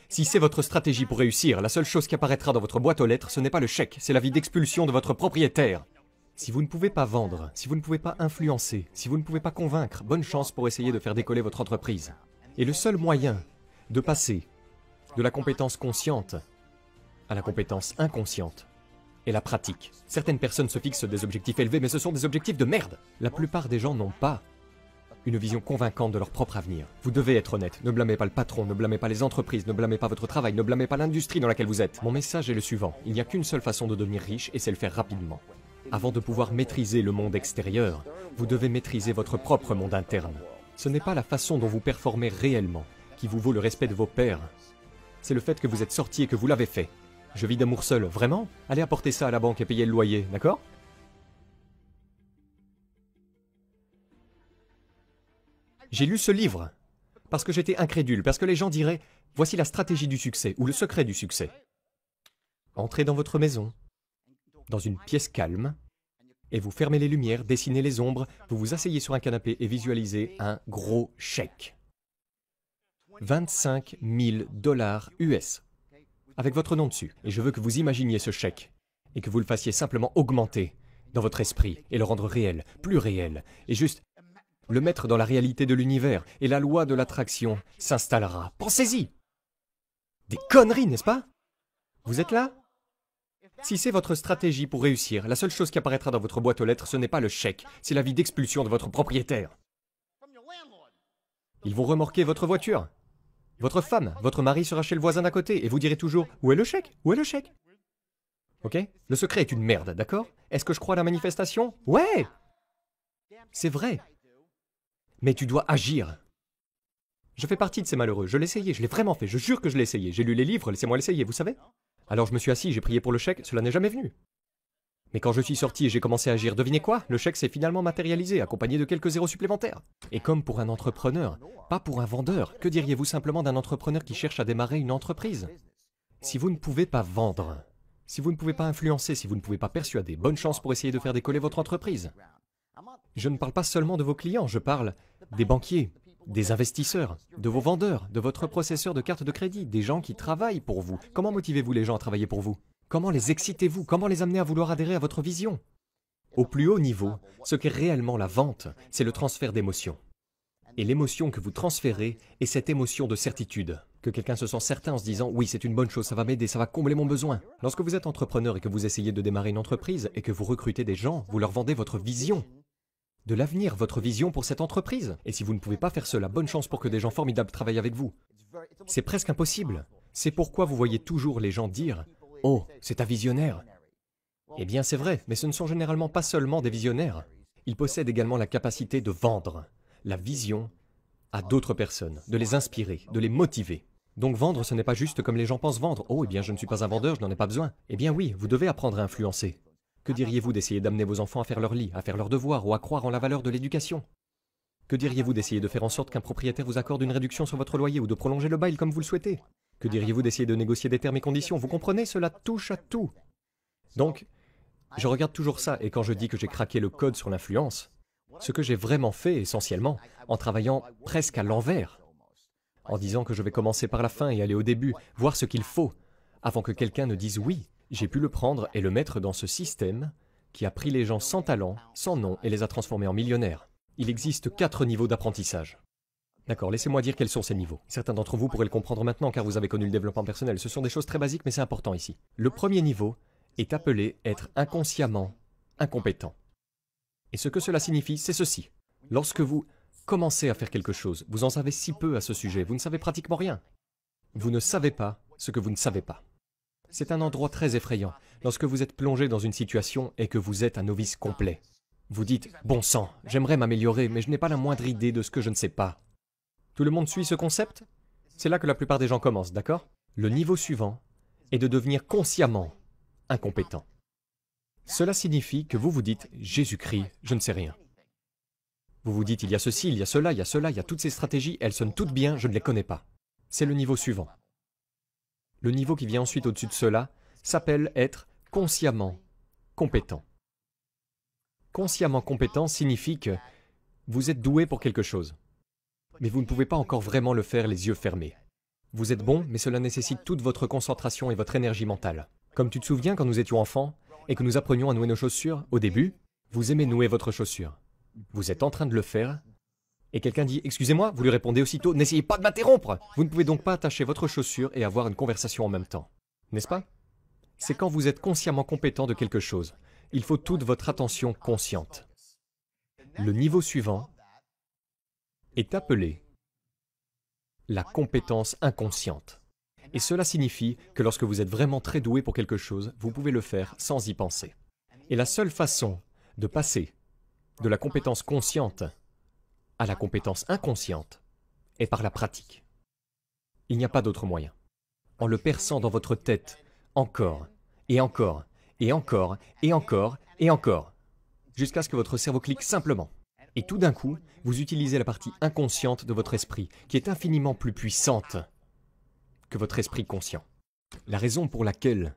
Si c'est votre stratégie pour réussir, la seule chose qui apparaîtra dans votre boîte aux lettres, ce n'est pas le chèque, c'est l'avis d'expulsion de votre propriétaire. Si vous ne pouvez pas vendre, si vous ne pouvez pas influencer, si vous ne pouvez pas convaincre, bonne chance pour essayer de faire décoller votre entreprise. Et le seul moyen de passer de la compétence consciente à la compétence inconsciente est la pratique. Certaines personnes se fixent des objectifs élevés, mais ce sont des objectifs de merde. La plupart des gens n'ont pas une vision convaincante de leur propre avenir. Vous devez être honnête, ne blâmez pas le patron, ne blâmez pas les entreprises, ne blâmez pas votre travail, ne blâmez pas l'industrie dans laquelle vous êtes. Mon message est le suivant, il n'y a qu'une seule façon de devenir riche et c'est le faire rapidement. Avant de pouvoir maîtriser le monde extérieur, vous devez maîtriser votre propre monde interne. Ce n'est pas la façon dont vous performez réellement qui vous vaut le respect de vos pairs. C'est le fait que vous êtes sorti et que vous l'avez fait. Je vis d'amour seul, vraiment? Allez apporter ça à la banque et payer le loyer, d'accord? J'ai lu ce livre parce que j'étais incrédule, parce que les gens diraient « Voici la stratégie du succès ou le secret du succès. » Entrez dans votre maison, dans une pièce calme, et vous fermez les lumières, dessinez les ombres, vous vous asseyez sur un canapé et visualisez un gros chèque. 25 000 $ US, avec votre nom dessus. Et je veux que vous imaginiez ce chèque, et que vous le fassiez simplement augmenter dans votre esprit, et le rendre réel, plus réel, et juste le mettre dans la réalité de l'univers, et la loi de l'attraction s'installera. Pensez-y! Des conneries, n'est-ce pas? Vous êtes là? Si c'est votre stratégie pour réussir, la seule chose qui apparaîtra dans votre boîte aux lettres, ce n'est pas le chèque, c'est l'avis d'expulsion de votre propriétaire. Ils vont remorquer votre voiture. Votre femme, votre mari sera chez le voisin d'à côté, et vous direz toujours « Où est le chèque? Où est le chèque ?» Ok? Le secret est une merde, d'accord? Est-ce que je crois à la manifestation? Ouais! C'est vrai. Mais tu dois agir. Je fais partie de ces malheureux, je l'ai essayé, je l'ai vraiment fait, je jure que je l'ai essayé. J'ai lu les livres, laissez-moi l'essayer, vous savez? Alors je me suis assis, j'ai prié pour le chèque, cela n'est jamais venu. Mais quand je suis sorti et j'ai commencé à agir, devinez quoi? Le chèque s'est finalement matérialisé, accompagné de quelques zéros supplémentaires. Et comme pour un entrepreneur, pas pour un vendeur, que diriez-vous simplement d'un entrepreneur qui cherche à démarrer une entreprise? Si vous ne pouvez pas vendre, si vous ne pouvez pas influencer, si vous ne pouvez pas persuader, bonne chance pour essayer de faire décoller votre entreprise. Je ne parle pas seulement de vos clients, je parle des banquiers, des investisseurs, de vos vendeurs, de votre processeur de carte de crédit, des gens qui travaillent pour vous. Comment motivez-vous les gens à travailler pour vous? Comment les excitez-vous? Comment les amener à vouloir adhérer à votre vision? Au plus haut niveau, ce qu'est réellement la vente, c'est le transfert d'émotions. Et l'émotion que vous transférez est cette émotion de certitude. Que quelqu'un se sent certain en se disant « Oui, c'est une bonne chose, ça va m'aider, ça va combler mon besoin. » Lorsque vous êtes entrepreneur et que vous essayez de démarrer une entreprise et que vous recrutez des gens, vous leur vendez votre vision de l'avenir, votre vision pour cette entreprise. Et si vous ne pouvez pas faire cela, bonne chance pour que des gens formidables travaillent avec vous. C'est presque impossible. C'est pourquoi vous voyez toujours les gens dire « Oh, c'est un visionnaire !» Eh bien c'est vrai, mais ce ne sont généralement pas seulement des visionnaires. Ils possèdent également la capacité de vendre la vision à d'autres personnes, de les inspirer, de les motiver. Donc vendre, ce n'est pas juste comme les gens pensent vendre. « Oh, eh bien je ne suis pas un vendeur, je n'en ai pas besoin. » Eh bien oui, vous devez apprendre à influencer. Que diriez-vous d'essayer d'amener vos enfants à faire leur lit, à faire leurs devoirs ou à croire en la valeur de l'éducation? Que diriez-vous d'essayer de faire en sorte qu'un propriétaire vous accorde une réduction sur votre loyer ou de prolonger le bail comme vous le souhaitez? Que diriez-vous d'essayer de négocier des termes et conditions? Vous comprenez, cela touche à tout. Donc, je regarde toujours ça et quand je dis que j'ai craqué le code sur l'influence, ce que j'ai vraiment fait essentiellement, en travaillant presque à l'envers, en disant que je vais commencer par la fin et aller au début, voir ce qu'il faut, avant que quelqu'un ne dise oui. J'ai pu le prendre et le mettre dans ce système qui a pris les gens sans talent, sans nom et les a transformés en millionnaires. Il existe 4 niveaux d'apprentissage. D'accord, laissez-moi dire quels sont ces niveaux. Certains d'entre vous pourraient le comprendre maintenant car vous avez connu le développement personnel. Ce sont des choses très basiques mais c'est important ici. Le premier niveau est appelé être inconsciemment incompétent. Et ce que cela signifie, c'est ceci. Lorsque vous commencez à faire quelque chose, vous en savez si peu à ce sujet, vous ne savez pratiquement rien. Vous ne savez pas ce que vous ne savez pas. C'est un endroit très effrayant, lorsque vous êtes plongé dans une situation et que vous êtes un novice complet. Vous dites « Bon sang, j'aimerais m'améliorer, mais je n'ai pas la moindre idée de ce que je ne sais pas. » Tout le monde suit ce concept? C'est là que la plupart des gens commencent, d'accord? Le niveau suivant est de devenir consciemment incompétent. Cela signifie que vous vous dites « Jésus-Christ, je ne sais rien. » Vous vous dites « Il y a ceci, il y a cela, il y a cela, il y a toutes ces stratégies, elles sonnent toutes bien, je ne les connais pas. » C'est le niveau suivant. Le niveau qui vient ensuite au-dessus de cela s'appelle être consciemment compétent. Consciemment compétent signifie que vous êtes doué pour quelque chose, mais vous ne pouvez pas encore vraiment le faire les yeux fermés. Vous êtes bon, mais cela nécessite toute votre concentration et votre énergie mentale. Comme tu te souviens quand nous étions enfants et que nous apprenions à nouer nos chaussures, au début, vous aimez nouer votre chaussure. Vous êtes en train de le faire, et quelqu'un dit « Excusez-moi », vous lui répondez aussitôt « N'essayez pas de m'interrompre !» Vous ne pouvez donc pas attacher votre chaussure et avoir une conversation en même temps. N'est-ce pas? C'est quand vous êtes consciemment compétent de quelque chose. Il faut toute votre attention consciente. Le niveau suivant est appelé la compétence inconsciente. Et cela signifie que lorsque vous êtes vraiment très doué pour quelque chose, vous pouvez le faire sans y penser. Et la seule façon de passer de la compétence consciente à la compétence inconsciente est par la pratique. Il n'y a pas d'autre moyen. En le perçant dans votre tête, encore, et encore, et encore, et encore, et encore, jusqu'à ce que votre cerveau clique simplement. Et tout d'un coup, vous utilisez la partie inconsciente de votre esprit, qui est infiniment plus puissante que votre esprit conscient. La raison pour laquelle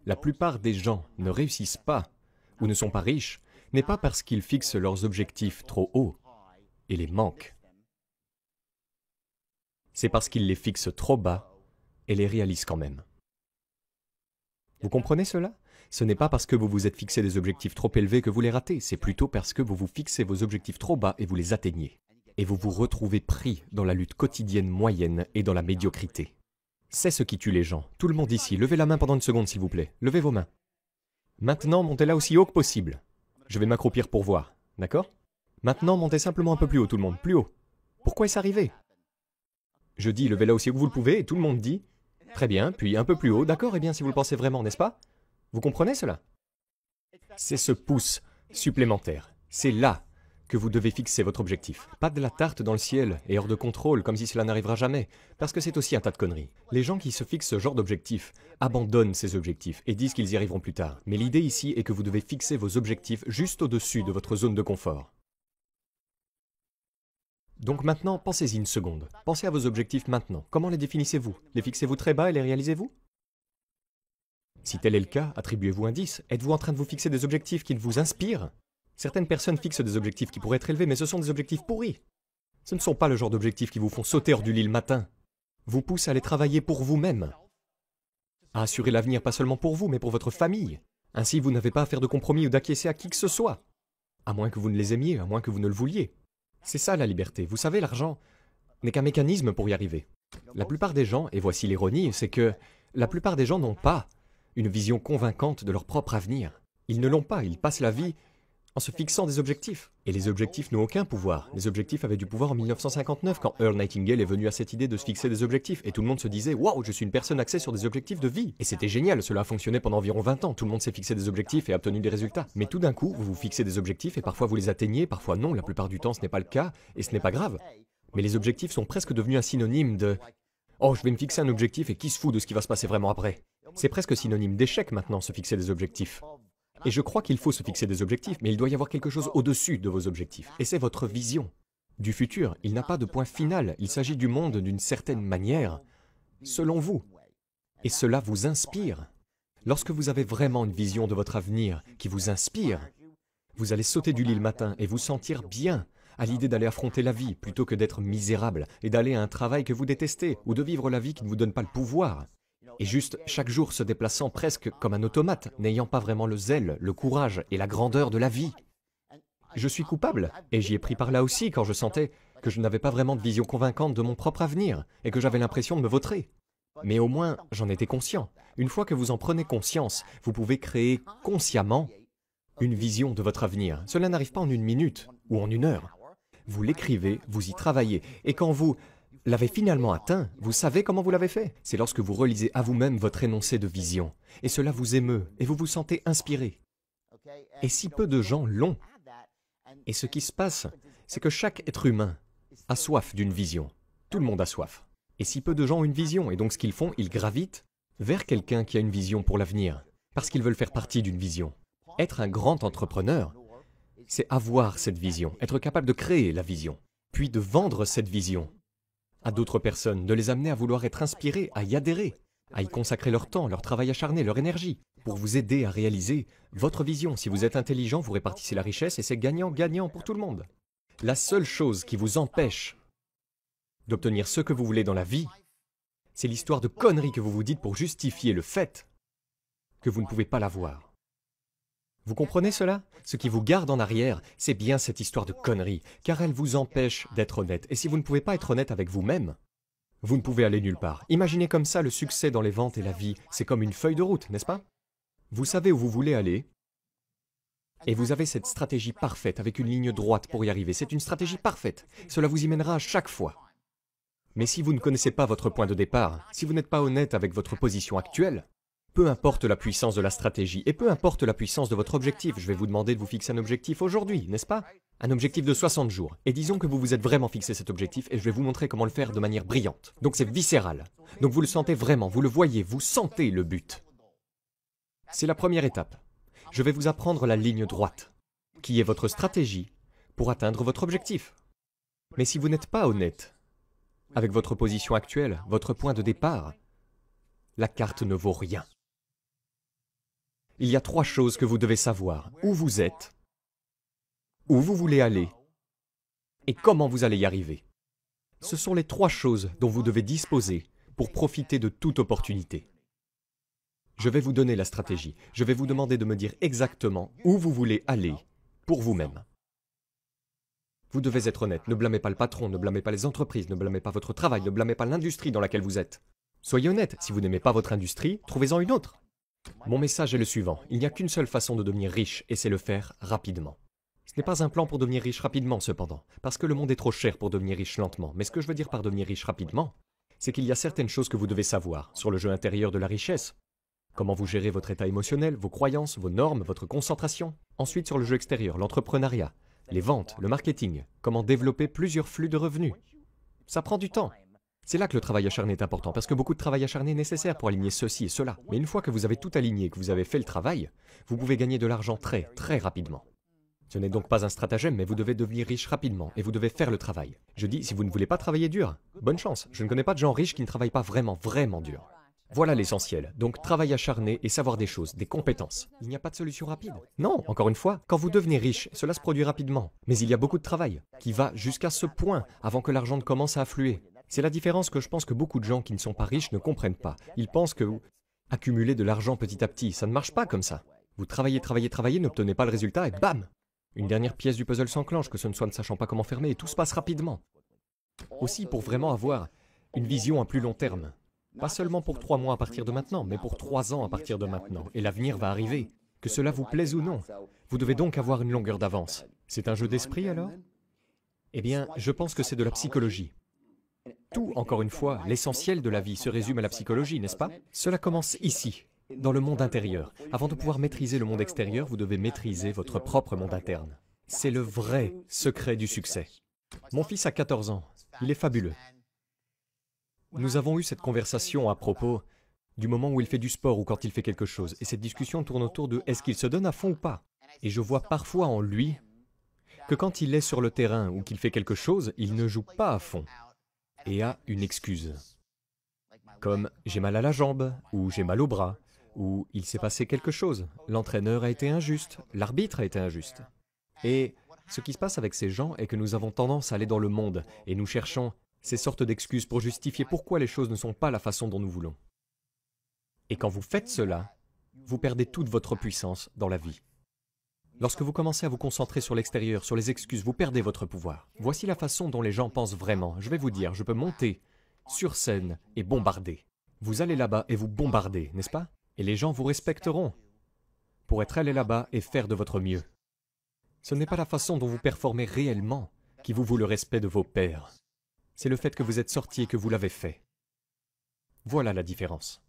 la plupart des gens ne réussissent pas ou ne sont pas riches n'est pas parce qu'ils fixent leurs objectifs trop hauts et les manquent. C'est parce qu'ils les fixent trop bas et les réalisent quand même. Vous comprenez cela? Ce n'est pas parce que vous vous êtes fixé des objectifs trop élevés que vous les ratez, c'est plutôt parce que vous vous fixez vos objectifs trop bas et vous les atteignez. Et vous vous retrouvez pris dans la lutte quotidienne moyenne et dans la médiocrité. C'est ce qui tue les gens. Tout le monde ici, levez la main pendant une seconde s'il vous plaît. Levez vos mains. Maintenant, montez-la aussi haut que possible. Je vais m'accroupir pour voir, d'accord? Maintenant, montez simplement un peu plus haut tout le monde, plus haut. Pourquoi est-ce arrivé? Je dis levez-la aussi haut que vous le pouvez et tout le monde dit très bien, puis un peu plus haut, d'accord? Eh bien si vous le pensez vraiment, n'est-ce pas? Vous comprenez cela? C'est ce pouce supplémentaire. C'est là que vous devez fixer votre objectif. Pas de la tarte dans le ciel et hors de contrôle, comme si cela n'arrivera jamais, parce que c'est aussi un tas de conneries. Les gens qui se fixent ce genre d'objectifs abandonnent ces objectifs et disent qu'ils y arriveront plus tard. Mais l'idée ici est que vous devez fixer vos objectifs juste au-dessus de votre zone de confort. Donc maintenant, pensez-y une seconde. Pensez à vos objectifs maintenant. Comment les définissez-vous? Les fixez-vous très bas et les réalisez-vous? Si tel est le cas, attribuez-vous un 10. Êtes-vous en train de vous fixer des objectifs qui vous inspirent? Certaines personnes fixent des objectifs qui pourraient être élevés, mais ce sont des objectifs pourris. Ce ne sont pas le genre d'objectifs qui vous font sauter hors du lit le matin. Vous poussent à aller travailler pour vous-même, à assurer l'avenir pas seulement pour vous, mais pour votre famille. Ainsi, vous n'avez pas à faire de compromis ou d'acquiescer à qui que ce soit. À moins que vous ne les aimiez, à moins que vous ne le vouliez. C'est ça la liberté. Vous savez, l'argent n'est qu'un mécanisme pour y arriver. La plupart des gens, et voici l'ironie, c'est que la plupart des gens n'ont pas une vision convaincante de leur propre avenir. Ils ne l'ont pas, ils passent la vie en se fixant des objectifs. Et les objectifs n'ont aucun pouvoir. Les objectifs avaient du pouvoir en 1959 quand Earl Nightingale est venu à cette idée de se fixer des objectifs. Et tout le monde se disait « Waouh, je suis une personne axée sur des objectifs de vie !» Et c'était génial, cela a fonctionné pendant environ 20 ans. Tout le monde s'est fixé des objectifs et a obtenu des résultats. Mais tout d'un coup, vous vous fixez des objectifs et parfois vous les atteignez, parfois non. La plupart du temps, ce n'est pas le cas et ce n'est pas grave. Mais les objectifs sont presque devenus un synonyme de « Oh, je vais me fixer un objectif et qui se fout de ce qui va se passer vraiment après ?» C'est presque synonyme d'échec maintenant, se fixer des objectifs. Et je crois qu'il faut se fixer des objectifs, mais il doit y avoir quelque chose au-dessus de vos objectifs. Et c'est votre vision du futur. Il n'a pas de point final. Il s'agit du monde d'une certaine manière, selon vous. Et cela vous inspire. Lorsque vous avez vraiment une vision de votre avenir qui vous inspire, vous allez sauter du lit le matin et vous sentir bien à l'idée d'aller affronter la vie plutôt que d'être misérable et d'aller à un travail que vous détestez ou de vivre la vie qui ne vous donne pas le pouvoir. Et juste chaque jour se déplaçant presque comme un automate, n'ayant pas vraiment le zèle, le courage et la grandeur de la vie. Je suis coupable, et j'y ai pris par là aussi quand je sentais que je n'avais pas vraiment de vision convaincante de mon propre avenir, et que j'avais l'impression de me vautrer. Mais au moins, j'en étais conscient. Une fois que vous en prenez conscience, vous pouvez créer consciemment une vision de votre avenir. Cela n'arrive pas en une minute ou en une heure. Vous l'écrivez, vous y travaillez, et quand vous l'avez finalement atteint, vous savez comment vous l'avez fait. C'est lorsque vous relisez à vous-même votre énoncé de vision. Et cela vous émeut, et vous vous sentez inspiré. Et si peu de gens l'ont. Et ce qui se passe, c'est que chaque être humain a soif d'une vision. Tout le monde a soif. Et si peu de gens ont une vision, et donc ce qu'ils font, ils gravitent vers quelqu'un qui a une vision pour l'avenir, parce qu'ils veulent faire partie d'une vision. Être un grand entrepreneur, c'est avoir cette vision, être capable de créer la vision, puis de vendre cette vision à d'autres personnes, de les amener à vouloir être inspirés, à y adhérer, à y consacrer leur temps, leur travail acharné, leur énergie, pour vous aider à réaliser votre vision. Si vous êtes intelligent, vous répartissez la richesse et c'est gagnant-gagnant pour tout le monde. La seule chose qui vous empêche d'obtenir ce que vous voulez dans la vie, C'est l'histoire de conneries que vous vous dites pour justifier le fait que vous ne pouvez pas l'avoir. Vous comprenez cela? Ce qui vous garde en arrière, c'est bien cette histoire de conneries, car elle vous empêche d'être honnête. Et si vous ne pouvez pas être honnête avec vous-même, vous ne pouvez aller nulle part. Imaginez comme ça le succès dans les ventes et la vie, c'est comme une feuille de route, n'est-ce pas? Vous savez où vous voulez aller, et vous avez cette stratégie parfaite avec une ligne droite pour y arriver. C'est une stratégie parfaite. Cela vous y mènera à chaque fois. Mais si vous ne connaissez pas votre point de départ, si vous n'êtes pas honnête avec votre position actuelle, peu importe la puissance de la stratégie et peu importe la puissance de votre objectif, je vais vous demander de vous fixer un objectif aujourd'hui, n'est-ce pas? Un objectif de 60 jours. Et disons que vous vous êtes vraiment fixé cet objectif et je vais vous montrer comment le faire de manière brillante. Donc c'est viscéral. Donc vous le sentez vraiment, vous le voyez, vous sentez le but. C'est la première étape. Je vais vous apprendre la ligne droite, qui est votre stratégie pour atteindre votre objectif. Mais si vous n'êtes pas honnête avec votre position actuelle, votre point de départ, la carte ne vaut rien. Il y a 3 choses que vous devez savoir. Où vous êtes, où vous voulez aller et comment vous allez y arriver. Ce sont les 3 choses dont vous devez disposer pour profiter de toute opportunité. Je vais vous donner la stratégie. Je vais vous demander de me dire exactement où vous voulez aller pour vous-même. Vous devez être honnête. Ne blâmez pas le patron, ne blâmez pas les entreprises, ne blâmez pas votre travail, ne blâmez pas l'industrie dans laquelle vous êtes. Soyez honnête. Si vous n'aimez pas votre industrie, trouvez-en une autre. Mon message est le suivant. Il n'y a qu'une seule façon de devenir riche et c'est le faire rapidement. Ce n'est pas un plan pour devenir riche rapidement cependant, parce que le monde est trop cher pour devenir riche lentement. Mais ce que je veux dire par devenir riche rapidement, c'est qu'il y a certaines choses que vous devez savoir sur le jeu intérieur de la richesse. Comment vous gérez votre état émotionnel, vos croyances, vos normes, votre concentration. Ensuite sur le jeu extérieur, l'entrepreneuriat, les ventes, le marketing, comment développer plusieurs flux de revenus. Ça prend du temps. C'est là que le travail acharné est important, parce que beaucoup de travail acharné est nécessaire pour aligner ceci et cela. Mais une fois que vous avez tout aligné, que vous avez fait le travail, vous pouvez gagner de l'argent très, très rapidement. Ce n'est donc pas un stratagème, mais vous devez devenir riche rapidement, et vous devez faire le travail. Je dis, si vous ne voulez pas travailler dur, bonne chance. Je ne connais pas de gens riches qui ne travaillent pas vraiment, vraiment dur. Voilà l'essentiel. Donc, travail acharné et savoir des choses, des compétences. Il n'y a pas de solution rapide. Non, encore une fois, quand vous devenez riche, cela se produit rapidement. Mais il y a beaucoup de travail, qui va jusqu'à ce point avant que l'argent ne commence à affluer. C'est la différence que je pense que beaucoup de gens qui ne sont pas riches ne comprennent pas. Ils pensent que vous accumulez de l'argent petit à petit. Ça ne marche pas comme ça. Vous travaillez, travaillez, travaillez, n'obtenez pas le résultat et bam! Une dernière pièce du puzzle s'enclenche, que ce ne soit ne sachant pas comment fermer, et tout se passe rapidement. Aussi pour vraiment avoir une vision à plus long terme. Pas seulement pour 3 mois à partir de maintenant, mais pour 3 ans à partir de maintenant. Et l'avenir va arriver. Que cela vous plaise ou non. Vous devez donc avoir une longueur d'avance. C'est un jeu d'esprit alors? Eh bien, je pense que c'est de la psychologie. Tout, encore une fois, l'essentiel de la vie se résume à la psychologie, n'est-ce pas? Cela commence ici, dans le monde intérieur. Avant de pouvoir maîtriser le monde extérieur, vous devez maîtriser votre propre monde interne. C'est le vrai secret du succès. Mon fils a 14 ans. Il est fabuleux. Nous avons eu cette conversation à propos du moment où il fait du sport ou quand il fait quelque chose. Et cette discussion tourne autour de est-ce qu'il se donne à fond ou pas? Et je vois parfois en lui que quand il est sur le terrain ou qu'il fait quelque chose, il ne joue pas à fond et a une excuse. Comme j'ai mal à la jambe, ou j'ai mal au bras, ou il s'est passé quelque chose, l'entraîneur a été injuste, l'arbitre a été injuste. Et ce qui se passe avec ces gens est que nous avons tendance à aller dans le monde et nous cherchons ces sortes d'excuses pour justifier pourquoi les choses ne sont pas la façon dont nous voulons. Et quand vous faites cela, vous perdez toute votre puissance dans la vie. Lorsque vous commencez à vous concentrer sur l'extérieur, sur les excuses, vous perdez votre pouvoir. Voici la façon dont les gens pensent vraiment. Je vais vous dire, je peux monter sur scène et bombarder. Vous allez là-bas et vous bombardez, n'est-ce pas? Et les gens vous respecteront pour être allés là-bas et faire de votre mieux. Ce n'est pas la façon dont vous performez réellement qui vous vaut le respect de vos pairs. C'est le fait que vous êtes sorti et que vous l'avez fait. Voilà la différence.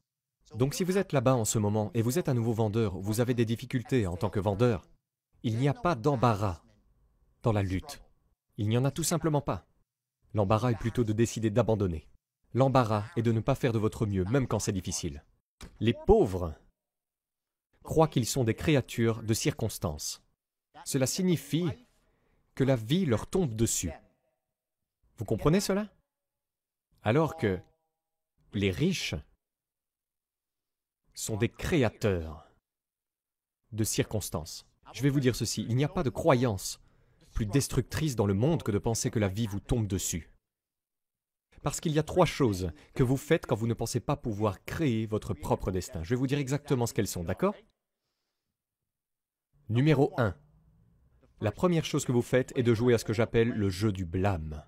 Donc si vous êtes là-bas en ce moment et vous êtes un nouveau vendeur, vous avez des difficultés en tant que vendeur, il n'y a pas d'embarras dans la lutte. Il n'y en a tout simplement pas. L'embarras est plutôt de décider d'abandonner. L'embarras est de ne pas faire de votre mieux, même quand c'est difficile. Les pauvres croient qu'ils sont des créatures de circonstances. Cela signifie que la vie leur tombe dessus. Vous comprenez cela? Alors que les riches sont des créateurs de circonstances. Je vais vous dire ceci, il n'y a pas de croyance plus destructrice dans le monde que de penser que la vie vous tombe dessus. Parce qu'il y a 3 choses que vous faites quand vous ne pensez pas pouvoir créer votre propre destin. Je vais vous dire exactement ce qu'elles sont, d'accord? Numéro 1. La première chose que vous faites est de jouer à ce que j'appelle le jeu du blâme.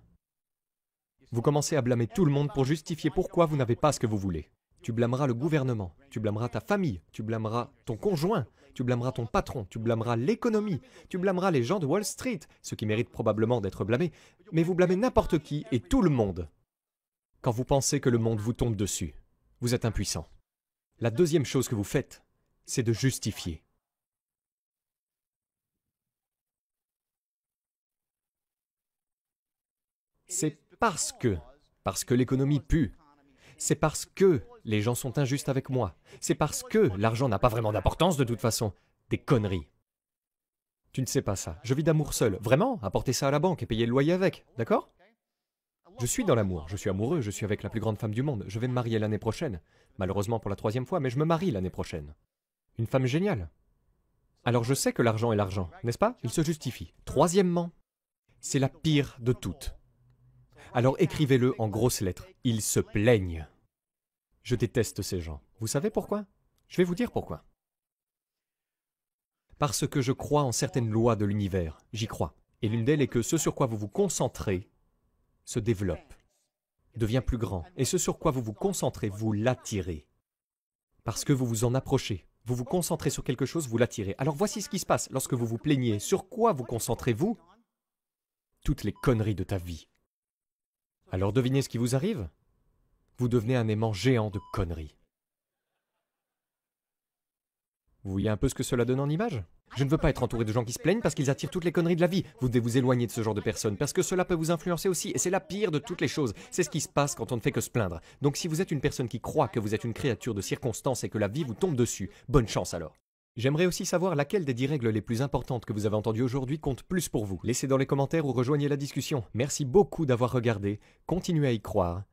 Vous commencez à blâmer tout le monde pour justifier pourquoi vous n'avez pas ce que vous voulez. Tu blâmeras le gouvernement, tu blâmeras ta famille, tu blâmeras ton conjoint, tu blâmeras ton patron, tu blâmeras l'économie, tu blâmeras les gens de Wall Street, ceux qui méritent probablement d'être blâmés, mais vous blâmez n'importe qui et tout le monde. Quand vous pensez que le monde vous tombe dessus, vous êtes impuissant. La deuxième chose que vous faites, c'est de justifier. C'est parce que l'économie pue. C'est parce que les gens sont injustes avec moi. C'est parce que l'argent n'a pas vraiment d'importance de toute façon. Des conneries. Tu ne sais pas ça. Je vis d'amour seul. Vraiment? Apportez ça à la banque et payez le loyer avec. D'accord? Je suis dans l'amour. Je suis amoureux. Je suis avec la plus grande femme du monde. Je vais me marier l'année prochaine. Malheureusement pour la 3e fois, mais je me marie l'année prochaine. Une femme géniale. Alors je sais que l'argent est l'argent, n'est-ce pas? Il se justifie. Troisièmement, c'est la pire de toutes. Alors écrivez-le en grosses lettres. Ils se plaignent. Je déteste ces gens. Vous savez pourquoi? Je vais vous dire pourquoi. Parce que je crois en certaines lois de l'univers. J'y crois. Et l'une d'elles est que ce sur quoi vous vous concentrez se développe, devient plus grand. Et ce sur quoi vous vous concentrez, vous l'attirez. Parce que vous vous en approchez. Vous vous concentrez sur quelque chose, vous l'attirez. Alors voici ce qui se passe lorsque vous vous plaignez. Sur quoi vous concentrez-vous? Toutes les conneries de ta vie. Alors devinez ce qui vous arrive? Vous devenez un aimant géant de conneries. Vous voyez un peu ce que cela donne en image? Je ne veux pas être entouré de gens qui se plaignent parce qu'ils attirent toutes les conneries de la vie. Vous devez vous éloigner de ce genre de personnes parce que cela peut vous influencer aussi. Et c'est la pire de toutes les choses. C'est ce qui se passe quand on ne fait que se plaindre. Donc si vous êtes une personne qui croit que vous êtes une créature de circonstances et que la vie vous tombe dessus, bonne chance alors. J'aimerais aussi savoir laquelle des 10 règles les plus importantes que vous avez entendues aujourd'hui compte plus pour vous. Laissez dans les commentaires ou rejoignez la discussion. Merci beaucoup d'avoir regardé. Continuez à y croire.